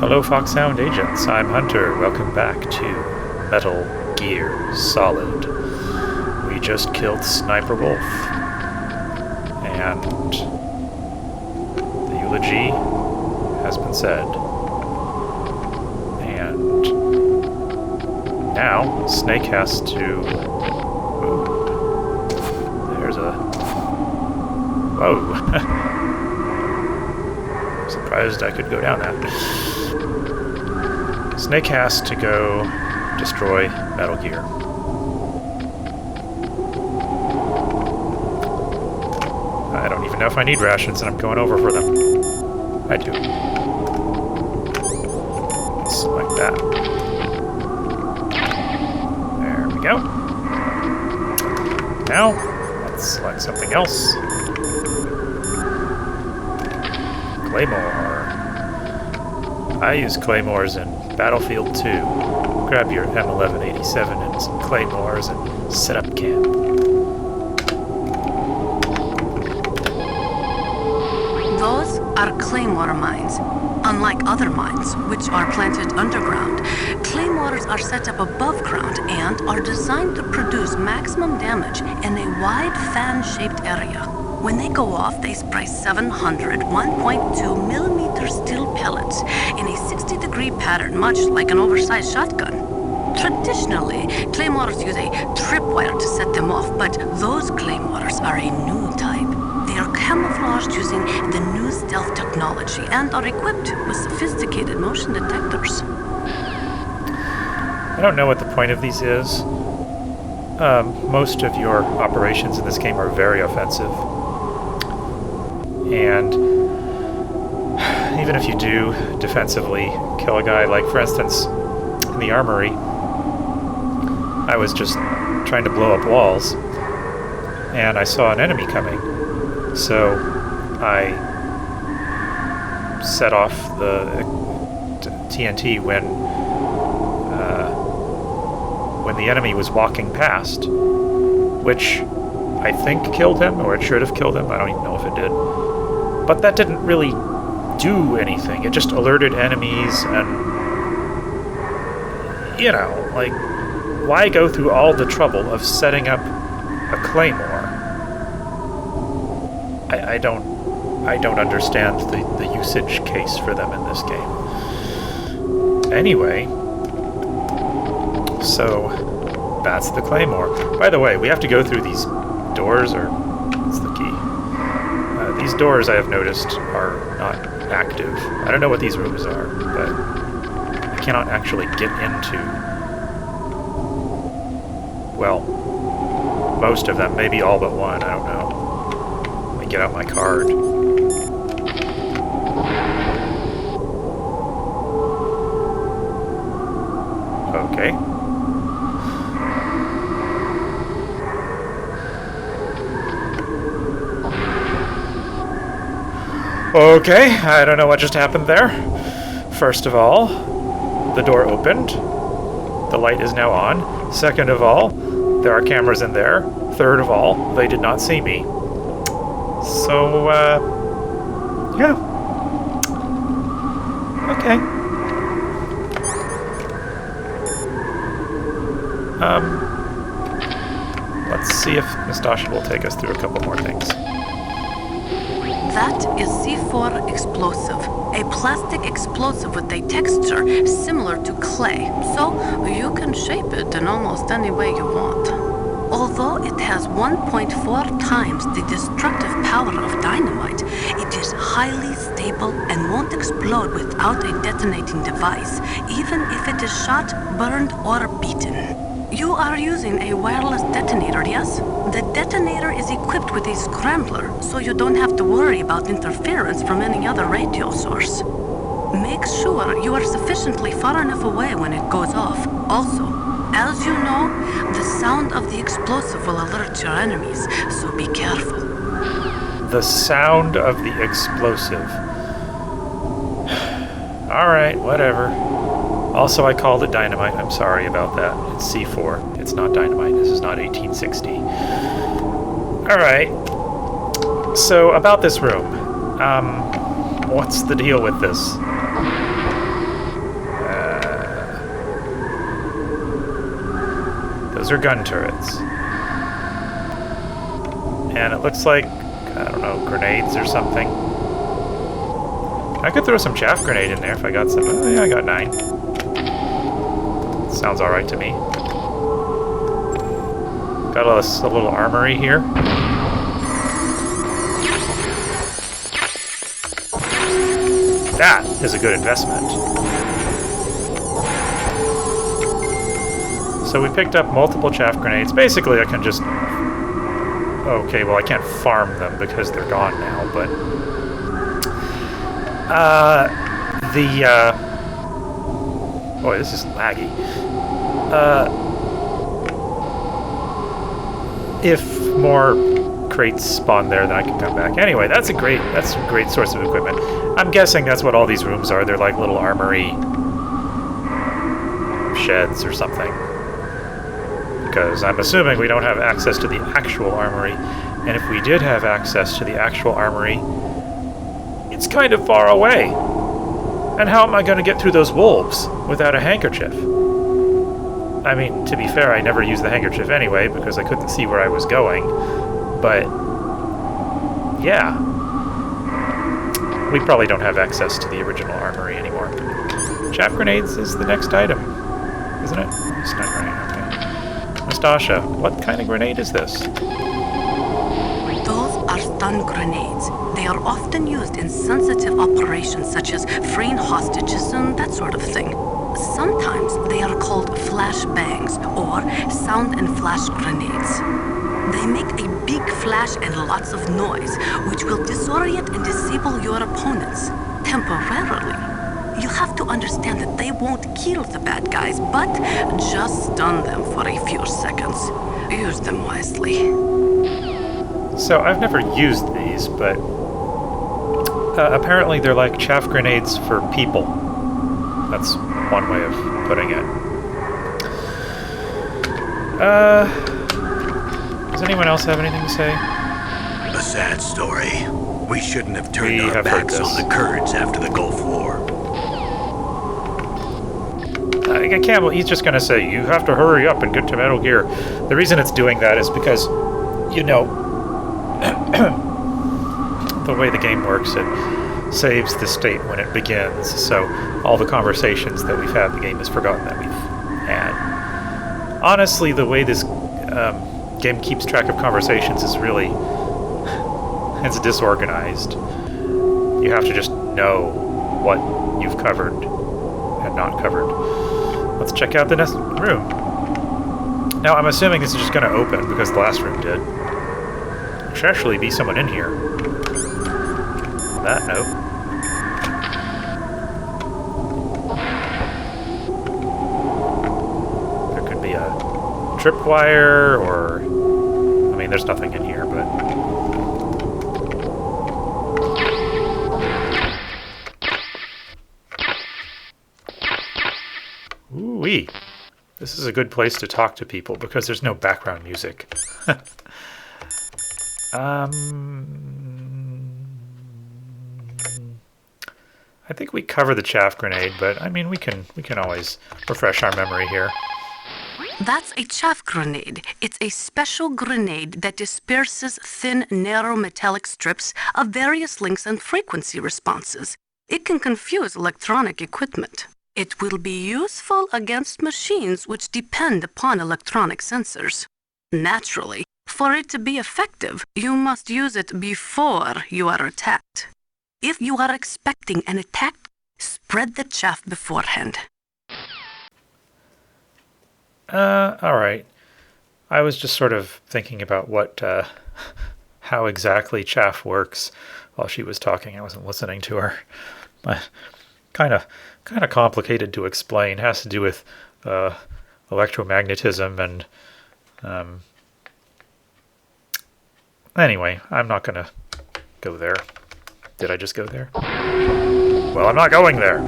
Hello Fox Sound agents, I'm Hunter. Welcome back to Metal Gear Solid. We just killed Sniper Wolf. And the eulogy has been said. And now Snake has to... Ooh, there's a... Whoa. Surprised I could go down that. Snake has to go destroy Metal Gear. I don't even know if I need rations, and I'm going over for them. I do. Select that. There we go. Now, let's select something else. Claymore. I use claymores in Battlefield 2. Grab your M1187 and some claymores and set up camp. Those are claymore mines. Unlike other mines, which are planted underground, claymores are set up above ground and are designed to produce maximum damage in a wide fan-shaped area. When they go off, they spray 700 1.2 millimeter steel pellets in a 60-degree pattern, much like an oversized shotgun. Traditionally, claymores use a tripwire to set them off, but those claymores are a new type. They are camouflaged using the new stealth technology and are equipped with sophisticated motion detectors. I don't know what the point of these is. Most of your operations in this game are very offensive. And even if you do defensively kill a guy, like for instance, in the armory, I was just trying to blow up walls, and I saw an enemy coming. So I set off the TNT when the enemy was walking past, which I think killed him, or it should have killed him. I don't even know if it did. But that didn't really do anything. It just alerted enemies and, you know, like, why go through all the trouble of setting up a claymore? I don't understand the usage case for them in this game. Anyway, so that's the claymore. By the way, we have to go through these doors, or what's the key? These doors, I have noticed, are not active. I don't know what these rooms are, but I cannot actually get into, well, most of them, maybe all but one, I don't know. Let me get out my card. Okay. Okay, I don't know what just happened there. First of all, the door opened. The light is now on. Second of all, there are cameras in there. Third of all, they did not see me. So, yeah. Okay. Let's see if Nastasha will take us through a couple more things. That is C4 explosive, a plastic explosive with a texture similar to clay, so you can shape it in almost any way you want. Although it has 1.4 times the destructive power of dynamite, it is highly stable and won't explode without a detonating device, even if it is shot, burned, or beaten. You are using a wireless detonator, yes? The detonator is equipped with a scrambler, so you don't have to worry about interference from any other radio source. Make sure you are sufficiently far enough away when it goes off. Also, as you know, the sound of the explosive will alert your enemies, so be careful. The sound of the explosive. Alright, whatever. Also, I called it dynamite. I'm sorry about that. It's C4. It's not dynamite. This is not 1860. Alright. So, about this room. What's the deal with this? Those are gun turrets. And it looks like, I don't know, grenades or something. I could throw some chaff grenade in there if I got some. Oh, yeah, I got 9. Sounds alright to me. Got a little armory here. That is a good investment. So we picked up multiple chaff grenades. Basically, I can just... Okay, well, I can't farm them because they're gone now, but... Boy, this is laggy. If more crates spawn there, then I can come back. Anyway, that's a great source of equipment. I'm guessing that's what all these rooms are. They're like little armory sheds or something. Because I'm assuming we don't have access to the actual armory. And if we did have access to the actual armory, it's kind of far away. And how am I going to get through those wolves without a handkerchief? I mean, to be fair, I never used the handkerchief anyway because I couldn't see where I was going. But, yeah. We probably don't have access to the original armory anymore. Chaff grenades is the next item, isn't it? Stun grenade, okay. Nastasha, what kind of grenade is this? Those are stun grenades. They are often used in sensitive operations such as freeing hostages and that sort of thing. Sometimes they are called flash bangs or sound and flash grenades. They make a big flash and lots of noise, which will disorient and disable your opponents temporarily. You have to understand that they won't kill the bad guys, but just stun them for a few seconds. Use them wisely. So I've never used these, but apparently they're like chaff grenades for people. That's one way of putting it. Does anyone else have anything to say? A sad story. We shouldn't have turned We our have heard backs this. on the Kurds after the Gulf War. Campbell, he's just going to say, you have to hurry up and get to Metal Gear. The reason it's doing that is because, you know, the way the game works, it saves the state when it begins. So all the conversations that we've had, the game has forgotten that we've had. Honestly, the way this game keeps track of conversations is really... it's disorganized. You have to just know what you've covered and not covered. Let's check out the next room. Now, I'm assuming this is just going to open because the last room did. There should actually be someone in here. On that note. There could be a tripwire or... I mean, there's nothing in here, but... Ooh-wee. This is a good place to talk to people because there's no background music. I think we cover the chaff grenade, but I mean we can always refresh our memory here. That's a chaff grenade. It's a special grenade that disperses thin, narrow metallic strips of various lengths and frequency responses. It can confuse electronic equipment. It will be useful against machines which depend upon electronic sensors. Naturally, for it to be effective, you must use it before you are attacked. If you are expecting an attack, spread the chaff beforehand. Alright. I was just sort of thinking about what, how exactly chaff works while she was talking. I wasn't listening to her. But kind of complicated to explain. It has to do with, electromagnetism and, anyway, I'm not gonna go there. Did I just go there? Well, I'm not going there.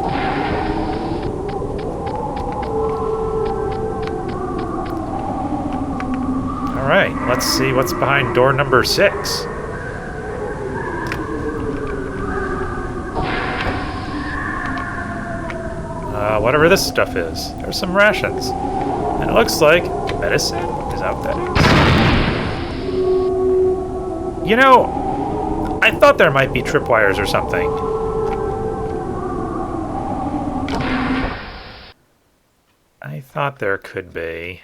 Alright, let's see what's behind door number 6. Whatever this stuff is. There's some rations. And it looks like medicine? Is that what that is? You know, I thought there might be tripwires or something. I thought there could be.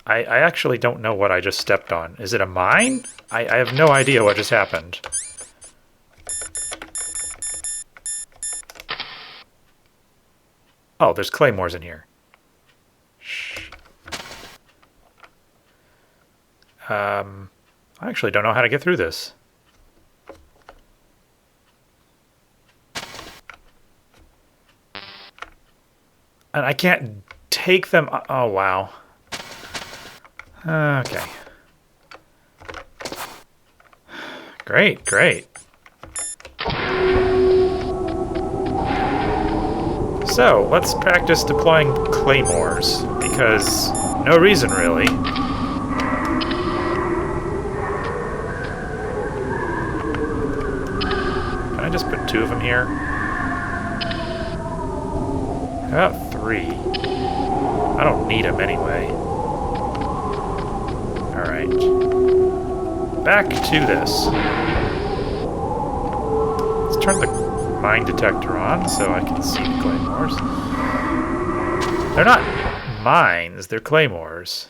I actually don't know what I just stepped on. Is it a mine? I have no idea what just happened. Oh, there's claymores in here. Shh. I actually don't know how to get through this. And I can't take them... Oh, wow. Okay. Great, great. So, let's practice deploying claymores, because no reason, really. Can I just put 2 of them here? How about 3? I don't need them anyway. Alright. Back to this. Let's turn the mine detector on so I can see the claymores. They're not mines, they're claymores.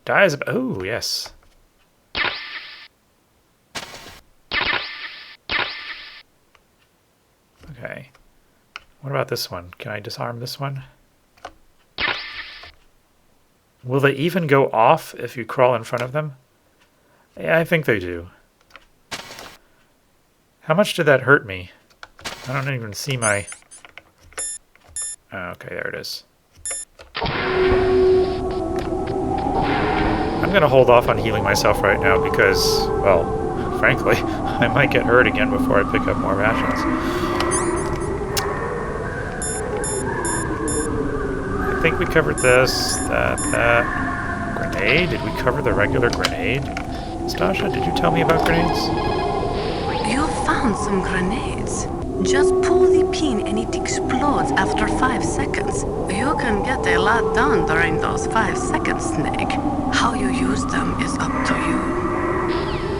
Dies. Oh, yes. Okay. What about this one? Can I disarm this one? Will they even go off if you crawl in front of them? Yeah, I think they do. How much did that hurt me? I don't even see my... Oh, okay, there it is. I'm going to hold off on healing myself right now because, well, frankly, I might get hurt again before I pick up more rations. I think we covered this, that. Grenade? Did we cover the regular grenade? Nastasha, did you tell me about grenades? You found some grenades. Just pull the pin and it explodes after 5 seconds. You can get a lot done during those 5 seconds, Snake. How you use them is up to you.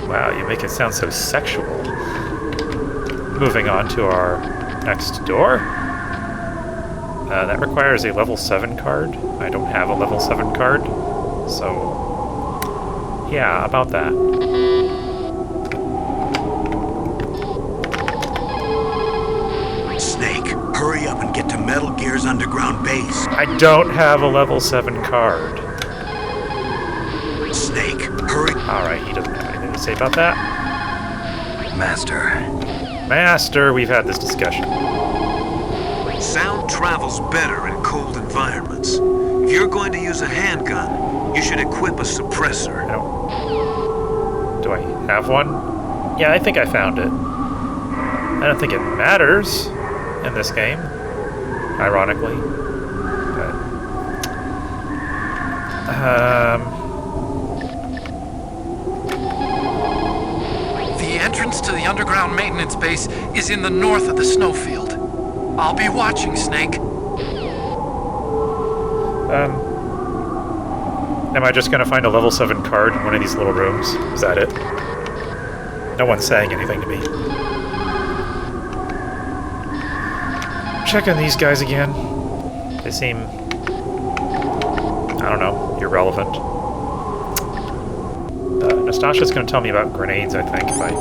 Wow, you make it sound so sexual. Moving on to our next door. That requires a level 7 card. I don't have a level 7 card. So, yeah, about that. Snake, hurry up and get to Metal Gear's underground base. I don't have a level 7 card. Snake, hurry. Alright, he doesn't have anything to say about that. Master, we've had this discussion. Sound travels better in cold environments. If you're going to use a handgun, you should equip a suppressor. I don't... Do I have one? Yeah, I think I found it. I don't think it matters in this game, ironically. But... The entrance to the underground maintenance base is in the north of the snowfield. I'll be watching, Snake. Am I just gonna find a level 7 card in one of these little rooms? Is that it? No one's saying anything to me. Checking these guys again. They seem... I don't know, irrelevant. Nastasha's gonna tell me about grenades, I think, if I...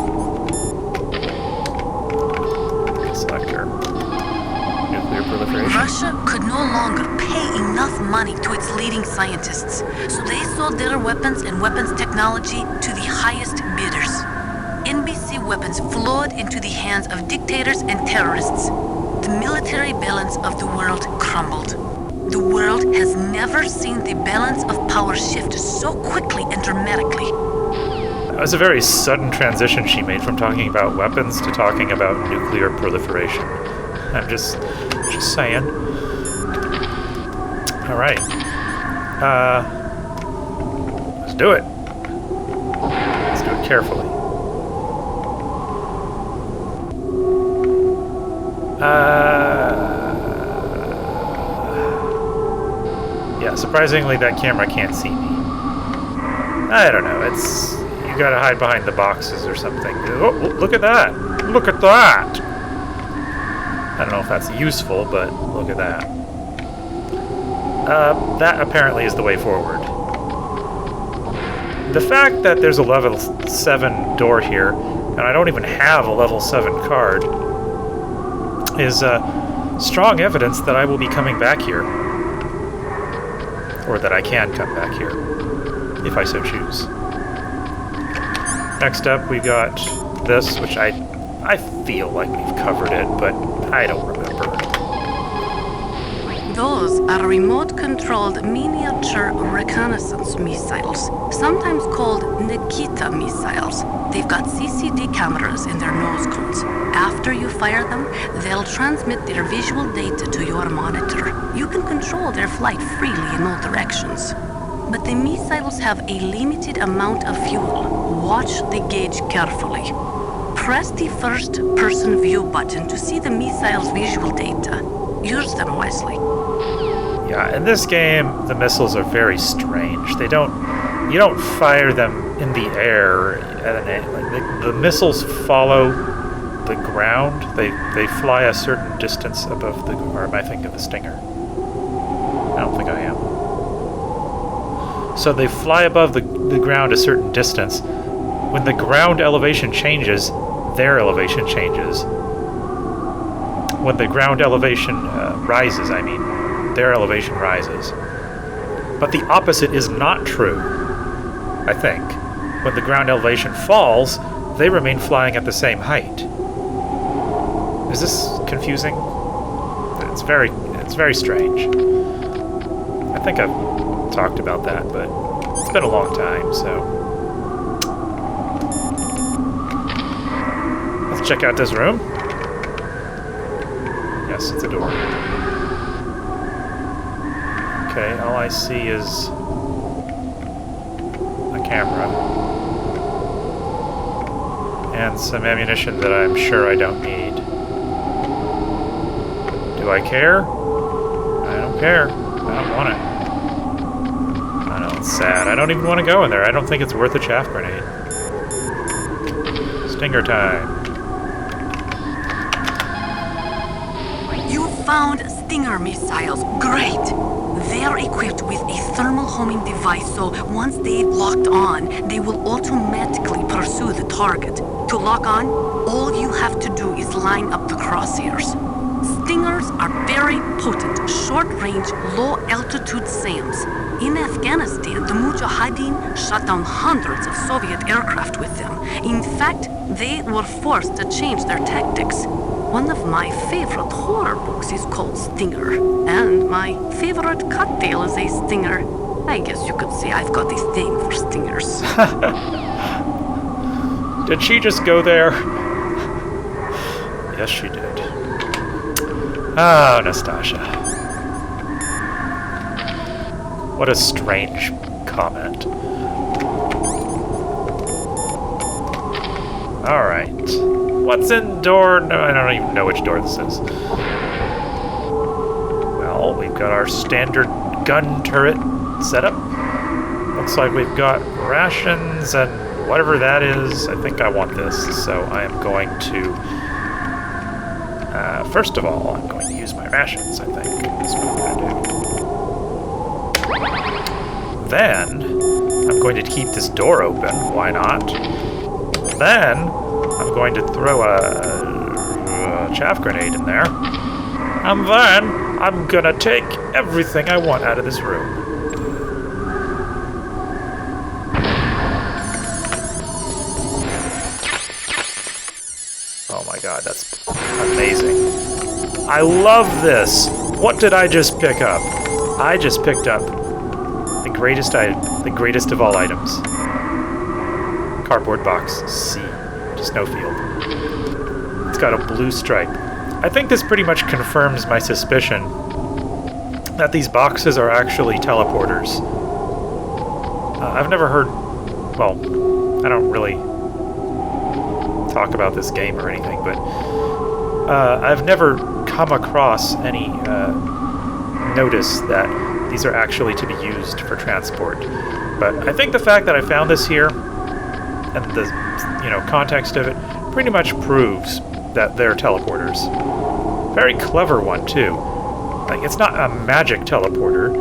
select her. Nuclear proliferation. Russia could no longer pay enough money to its leading scientists, so they sold their weapons and weapons technology to the highest bidders. NBC weapons flowed into the hands of dictators and terrorists. The military balance of the world crumbled. The world has never seen the balance of power shift so quickly and dramatically. That was a very sudden transition she made from talking about weapons to talking about nuclear proliferation. I'm just saying. Alright. Let's do it. Let's do it carefully. Yeah, surprisingly that camera can't see me. I don't know, it's... You gotta hide behind the boxes or something. Oh, look at that! Look at that! I don't know if that's useful, but look at that. That apparently is the way forward. The fact that there's a level 7 door here, and I don't even have a level 7 card, is strong evidence that I will be coming back here. Or that I can come back here, if I so choose. Next up, we got this, which I feel like we've covered it, but I don't remember. Those are remote-controlled miniature reconnaissance missiles, sometimes called Nikita missiles. They've got CCD cameras in their nose cones. After you fire them, they'll transmit their visual data to your monitor. You can control their flight freely in all directions. But the missiles have a limited amount of fuel. Watch the gauge carefully. Press the first-person view button to see the missile's visual data. Use them wisely. Yeah, in this game, the missiles are very strange. You don't fire them in the air. The missiles follow the ground. They fly a certain distance above the... Or am I thinking of the Stinger? I don't think I am. So they fly above the ground a certain distance. When the ground elevation changes, their elevation changes. When the ground elevation rises, I mean, their elevation rises. But the opposite is not true, I think. When the ground elevation falls, they remain flying at the same height. Is this confusing? It's very strange. I think I've talked about that, but it's been a long time, so... Let's check out this room. Yes, it's a door. Okay, all I see is a camera. And some ammunition that I'm sure I don't need. Do I care? I don't care. I don't want it. I know, it's sad. I don't even want to go in there. I don't think it's worth a chaff grenade. Stinger time. Found Stinger missiles. Great! They're equipped with a thermal homing device, so once they've locked on, they will automatically pursue the target. To lock on, all you have to do is line up the crosshairs. Stingers are very potent, short-range, low-altitude SAMs. In Afghanistan, the Mujahideen shot down hundreds of Soviet aircraft with them. In fact, they were forced to change their tactics. One of my favorite horror books is called Stinger, and my favorite cocktail is a Stinger. I guess you could say I've got a thing for Stingers. Did she just go there? Yes, she did. Oh, Nastasha. What a strange comment. Alright. What's in door? No, I don't even know which door this is. Well, we've got our standard gun turret setup. Looks like we've got rations and whatever that is. I think I want this, so I am going to... first of all, I'm going to use my rations, I think. That's what I'm going to do. Then, I'm going to keep this door open. Why not? Then, I'm going to throw a chaff grenade in there. And then, I'm going to take everything I want out of this room. Oh my god, that's amazing. I love this! What did I just pick up? I just picked up the greatest of all items. Cardboard box C. Snowfield. It's got a blue stripe. I think this pretty much confirms my suspicion that these boxes are actually teleporters. I've never heard... Well, I don't really talk about this game or anything, but I've never come across any notice that These are actually to be used for transport. But I think the fact that I found this here and the context of it pretty much proves that they're teleporters. Very clever one too. Like, it's not a magic teleporter.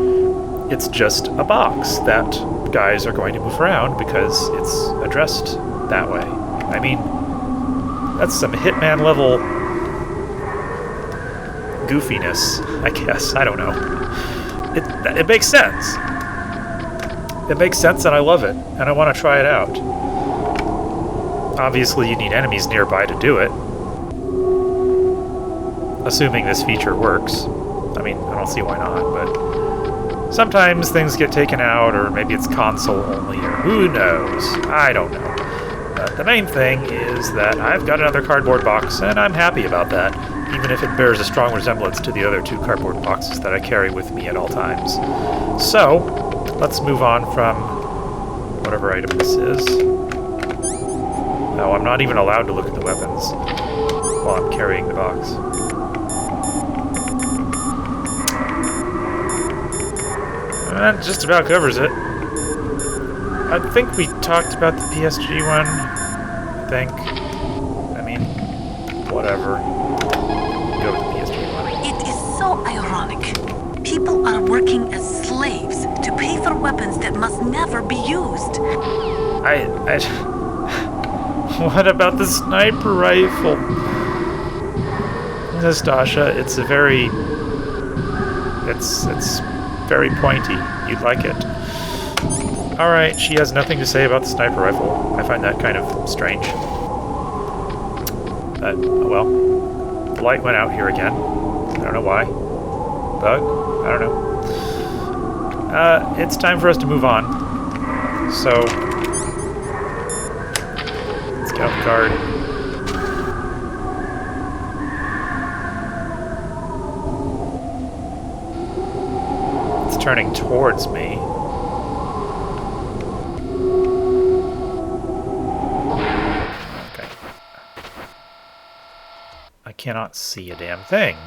It's just a box that guys are going to move around because it's addressed that way. I mean, that's some Hitman level goofiness, I guess. I don't know. It makes sense. It makes sense, and I love it, and I want to try it out. Obviously, you need enemies nearby to do it. Assuming this feature works. I mean, I don't see why not, but sometimes things get taken out, or maybe it's console only, or who knows? I don't know. But the main thing is that I've got another cardboard box, and I'm happy about that, even if it bears a strong resemblance to the other 2 cardboard boxes that I carry with me at all times. So, let's move on from whatever item this is. No, I'm not even allowed to look at the weapons while I'm carrying the box. That just about covers it. I think we talked about the PSG one. I think. I mean, whatever. Go with the PSG one. It is so ironic. People are working as slaves to pay for weapons that must never be used. What about the sniper rifle? Nastasha, it's very pointy. You'd like it. Alright, she has nothing to say about the sniper rifle. I find that kind of strange. But, oh well. The light went out here again. I don't know why. Bug? I don't know. It's time for us to move on. So, let's get out the card. Turning towards me. Okay. I cannot see a damn thing.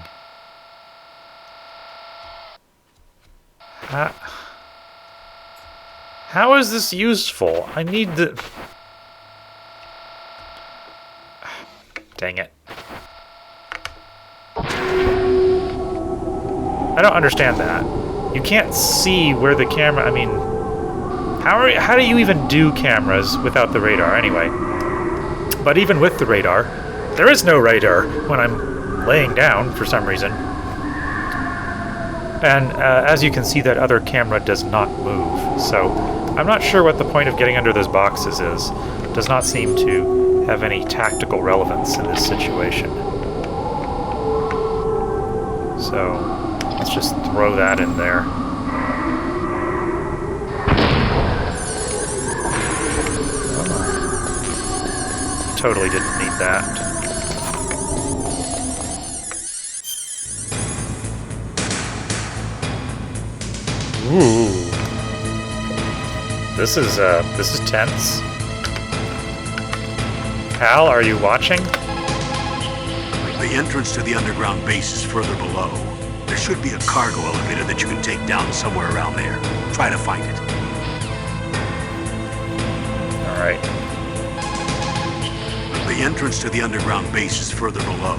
How is this useful? I need the... Dang it. I don't understand that. You can't see where the camera... I mean, how do you even do cameras without the radar anyway? But even with the radar, there is no radar when I'm laying down for some reason. And as you can see, that other camera does not move. So I'm not sure what the point of getting under those boxes is. It does not seem to have any tactical relevance in this situation. So... let's just throw that in there. Oh. Totally didn't need that. Ooh. This is tense. Hal, are you watching? The entrance to the underground base is further below. There should be a cargo elevator that you can take down somewhere around there. Try to find it. All right. The entrance to the underground base is further below.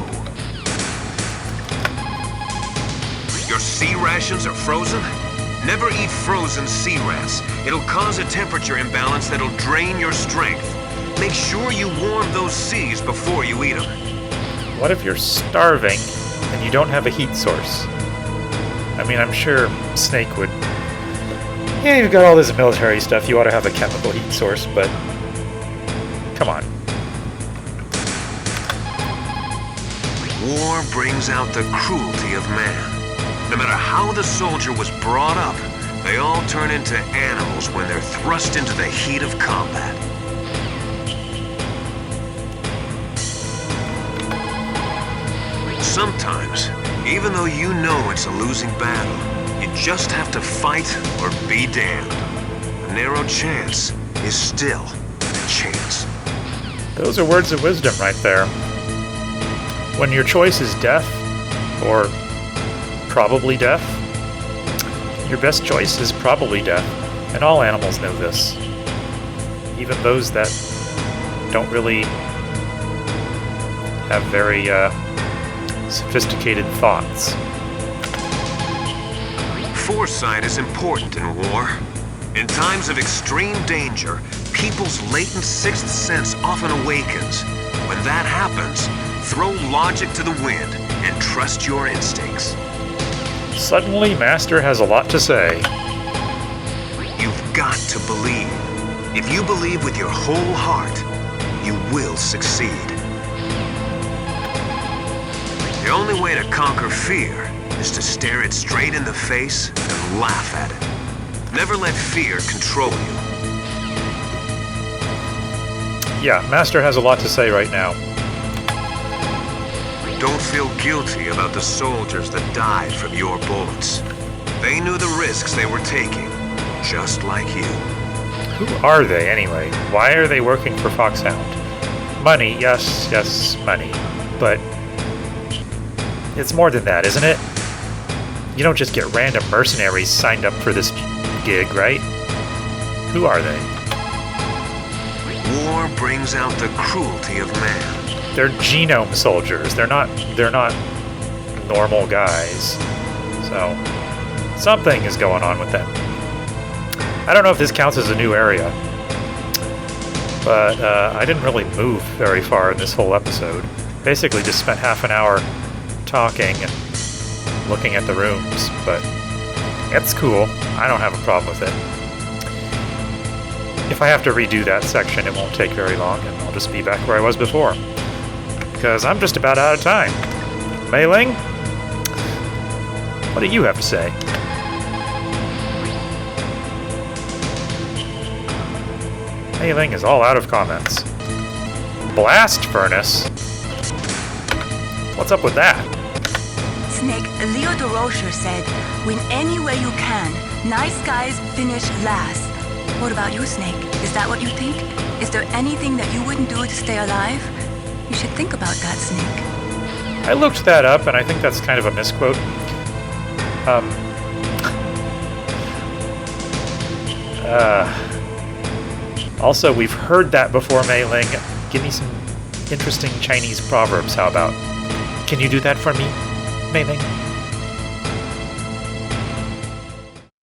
Your sea rations are frozen? Never eat frozen sea rats. It'll cause a temperature imbalance that'll drain your strength. Make sure you warm those seas before you eat them. What if you're starving and you don't have a heat source? I mean, I'm sure Snake would... Yeah, you've got all this military stuff. You ought to have a chemical heat source, but... come on. War brings out the cruelty of man. No matter how the soldier was brought up, they all turn into animals when they're thrust into the heat of combat. Sometimes, even though you know it's a losing battle, you just have to fight or be damned. A narrow chance is still a chance. Those are words of wisdom right there. When your choice is death, or probably death, Your best choice is probably death, and all animals know this. Even those that don't really have very sophisticated thoughts. Foresight is important in war. In times of extreme danger, people's latent sixth sense often awakens. When that happens, throw logic to the wind and trust your instincts. Suddenly, Master has a lot to say. You've got to believe. If you believe with your whole heart, you will succeed. The only way to conquer fear is to stare it straight in the face and laugh at it. Never let fear control you. Yeah, Master has a lot to say right now. Don't feel guilty about the soldiers that died from your bullets. They knew the risks they were taking, just like you. Who are they, anyway? Why are they working for Foxhound? Money, yes, money. But it's more than that, isn't it? You don't just get random mercenaries signed up for this gig, right? Who are they? War brings out the cruelty of man. They're genome soldiers. They're not normal guys. So something is going on with them. I don't know if this counts as a new area, but I didn't really move very far in this whole episode. Basically just spent half an hour talking and looking at the rooms, but it's cool. I don't have a problem with it. If I have to redo that section, it won't take very long, and I'll just be back where I was before. Because I'm just about out of time. Mei Ling, what do you have to say? Mei Ling is all out of comments. Blast furnace? What's up with that? Snake, Leo DeRocher said, win any way you can. Nice guys finish last. What about you, Snake? Is that what you think? Is there anything that you wouldn't do to stay alive? You should think about that, Snake. I looked that up, and I think that's kind of a misquote. Also, we've heard that before, Mei Ling. Give me some interesting Chinese proverbs, how about? Can you do that for me, Mei Ling?